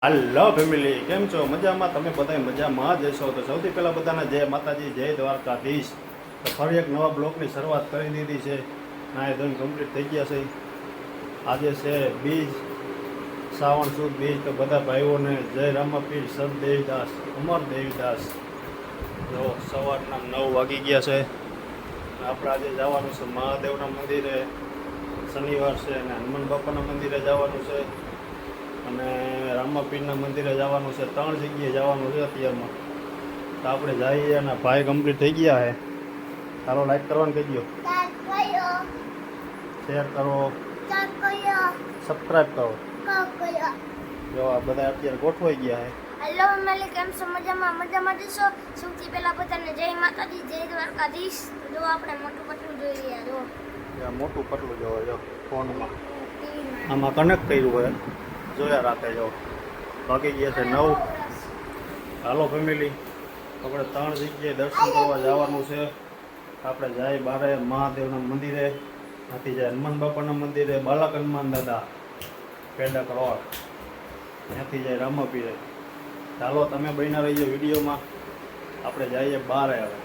હાલો family, કેમ છો? મજામાં? તમે બધા મજામાં જ હશો. તો સૌથી પહેલાં બધાને જય માતાજી, જય દ્વારકાધીશ. તો ફરી એક નવા બ્લોકની શરૂઆત કરી દીધી છે. નાય ધોઈને કમ્પ્લીટ થઈ ગયા છે. આજે છે બીજ, શ્રાવણ સુદ બીજ. તો બધા ભાઈઓને જય રામાપીર, સત દેવીદાસ, અમર દેવીદાસ. જો સવારના 9 વાગી ગયા છે. આપણે આજે જવાનું છે મહાદેવના મંદિરે. શનિવાર છે અને હનુમાન બાપાના મંદિરે જવાનું છે અને રામાપીરના મંદિરે જવાનું છે. 3 જગ્યાએ જવાનું છે અત્યારમાં. તો આપણે જઈએ અને ભાઈ કમ્પ્લીટ થઈ ગયા છે. ચાલો લાઈક કરવાનું કહેજો, શેર કરો, સબસ્ક્રાઈબ કરો. જો આ બધા અત્યારે ગોઠવાઈ ગયા છે. હેલો ફેમિલી, કેમ છો? મજામાં જશો. સૌથી પહેલા બધાને જય માતાજી, જય દ્વારકાધીશ. જો આપણે મોટું પટલું જોઈ રહ્યા. જો આ મોટું પટલું જોવો, જો ફોનમાં આમાં કનેક્ટ કર્યું હોય, જોયા રાખે. જો બાકી ગયા છે 9. હાલો ફેમિલી, આપણે 3 જગ્યાએ દર્શન કરવા જવાનું છે. આપણે જાય બારે મહાદેવના મંદિરે, ત્યાંથી જાય હનુમાન બાપાના મંદિરે, બાલક હનુમાન દાદા પેડા રોડ, ત્યાંથી જાય રામાપીરે. ચાલો તમે બન્યા રહીજો વિડીયોમાં. આપણે જઈએ બારે. હવે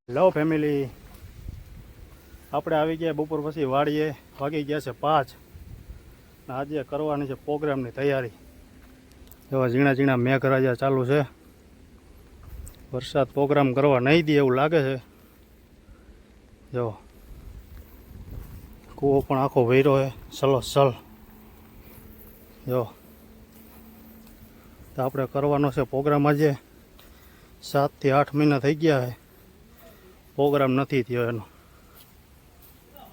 હેલો ફેમિલી, આપણે આવી ગયા બપોર પછી વાડીએ. વાગી ગયા છે 5. આજે કરવાની છે પ્રોગ્રામની તૈયારી. એવા ઝીણા ઝીણા મેઘરાજા ચાલુ છે. વરસાદ પ્રોગ્રામ કરવા નહીં દે એવું લાગે છે. જો કૂવો પણ આખો ભર્યો છે, સલો સલ. જો તો આપણે કરવાનો છે પ્રોગ્રામ. આજે 7 થી 8 મહિના થઈ ગયા છે, પ્રોગ્રામ નથી થયો એનો.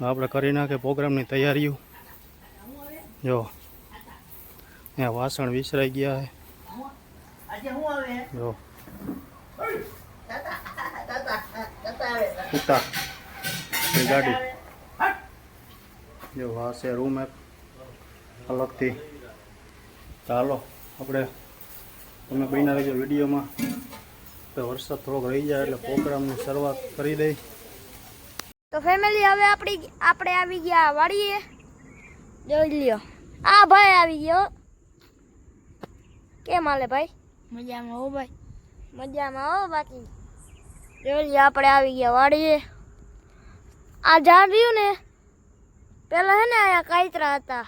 આપણે કરી નાખીએ પ્રોગ્રામની તૈયારીઓ. જો ત્યાં વાસણ વિસરાઈ ગયા છે. જો કુતા ગાડી. જો આ છે રૂમ એક અલગથી. ચાલો આપણે તમે બન્યા રહેજો વિડીયોમાં. તો વરસાદ થોડોક રહી જાય એટલે પ્રોગ્રામની શરૂઆત કરી દઈ. તો ફેમિલી, હવે આપણે આવી ગયા વાડીએ. જોઈ લ્યો, આ ભાઈ આવી ગયો. કેમ હાલે ભાઈ? મજામાં હો ભાઈ, મજામાં હો. બાકી જોઈ લ્યો, આપણે આવી ગયા વાડીએ. આ ઝાડ રહ્યું ને, પેલા હે ને આયા કાતરા હતા.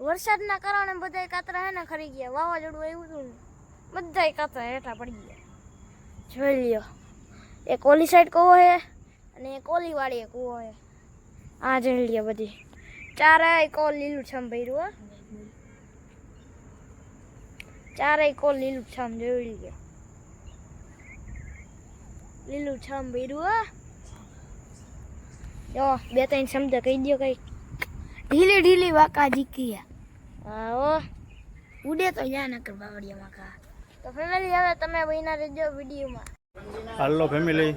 વરસાદના કારણે બધા કાતરા હે ને ખરી ગયા. વાવાઝોડું આવ્યું હતું ને, બધા કાતરા હેઠા પડી ગયા. જોઈ લ્યો, એક ઓલી સાઈડ કૂવો છે અને એક ઓલી વાળી કૂવો છે. આ જોઈ લ્યો, બધી ચારેય કોલ લીલું છમ ભર્યું. હો, ચારેય કોલ લીલું છમ. જોઈ લ્યો, લીલું છમ ભર્યું. હો, જો 2-3 શબ્દ કહી દો કઈ. ઢીલી ઢીલી વાકા જીકી. હા હો, ઉડે તો યા નકર બાવડિયામાં કા. તો ફેમિલી, હવે તમે બન્યા રહેજો વિડીયોમાં. હાલો ફેમિલી,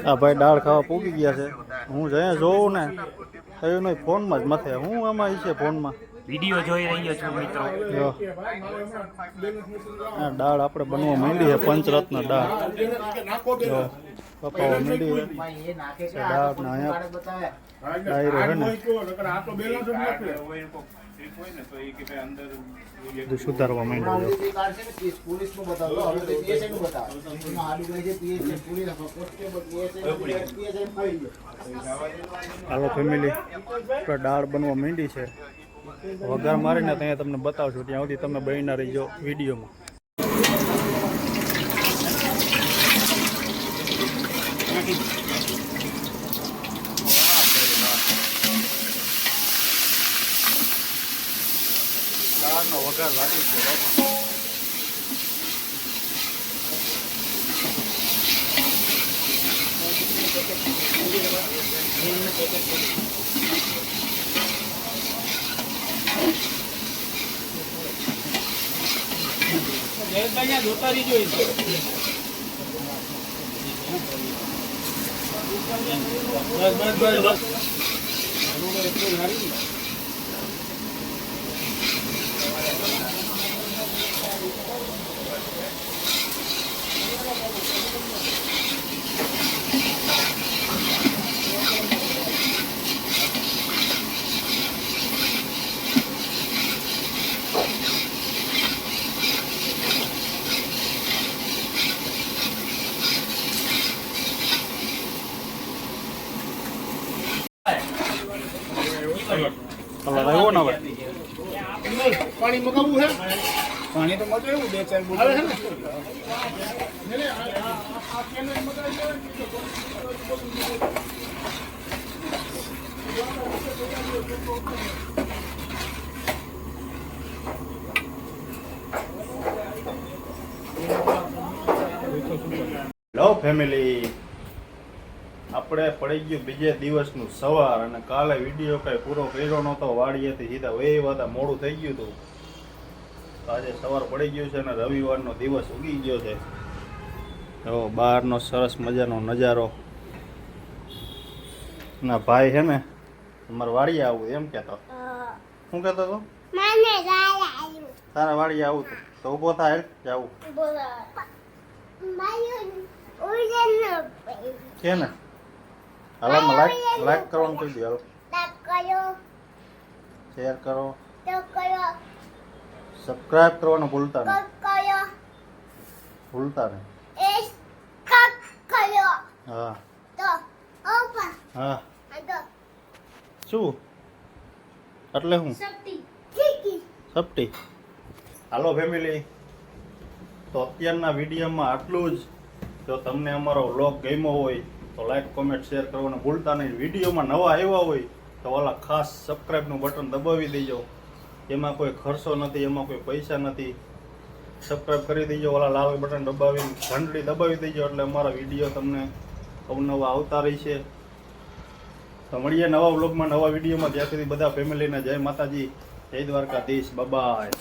આ ભાઈ દાળ ખાવા પૂગી ગયા છે. હું જઈએ જોઉં ને થયું નહીં, ફોનમાં જ મથે. હું આમાં છે ફોનમાં વિડીયો જોઈ રહ્યો છું મિત્રો. જો આ દાળ આપણે બનવા માંડી છે, પંચરત્ન દાળ. જો પપ્પાઓ માંડી છે દાળ ને અહીંયા ડાયરો છે ને બધું સુધારવા માંડ્યું. હાલો ફેમિલી, દાળ બનવા માંડી છે. વઘાર મારીને ત્યાં તમને બતાવશું. ત્યાં સુધી તમે બન્યા રહીજો વિડીયોમાં. દાળનો વઘાર લાગી ગયો. કલર આવ્યો ને હવે પાણી મગાવવું છે પાણી તો મજો એવું 2-4 બોટલ છે લો ફેમિલી, આપણે પડી ગયું બીજે દિવસનું સવાર અને કાલે વિડીયો કઈ પૂરો કર્યો નહોતો. વાડીએથી સીધા વહેવા હતા, મોડું થઈ ગયું હતું. આજે સવાર પડી ગયું છે અને રવિવારનો દિવસ ઉગી ગયો છે. તો બહારનો સરસ મજાનો નજારો. ના ભાઈ છે ને તમારે વાડીએ આવું એમ કહેતો. શું કહેતો હતો? તારા વાડીએ આવું તો ઊભો થાય જાવું કે ને? હાલ લાઈક કરવાનું કહી દો. હાલો શેર કરો, સબસ્ક્રાઇબ કરવાનું ભૂલતા નહીં. હા હા શું એટલે હું સપટી. હાલો ફેમિલી, તો અત્યારના વિડીયોમાં આટલું જ. જો તમને અમારો વ્લોગ ગમ્યો હોય તો લાઈક કોમેન્ટ શેર કરવાનું ભૂલતા નહીં. વિડીયોમાં નવા આવ્યા હોય તો ઓલા ખાસ સબસ્ક્રાઈબનું બટન દબાવી દેજો. એમાં કોઈ ખર્ચો નથી, એમાં કોઈ પૈસા નથી. સબસ્ક્રાઈબ કરી દેજો, ઓલા લાલ બટન દબાવીને ઘંટડી દબાવી દેજો એટલે અમારા વિડીયો તમને અવનવા આવતા રહેશે. તો મળીએ નવા વ્લોગમાં, નવા વિડીયોમાં. ત્યાં સુધી બધા ફેમિલીને જય માતાજી, જય દ્વારકાધીશ, બાય.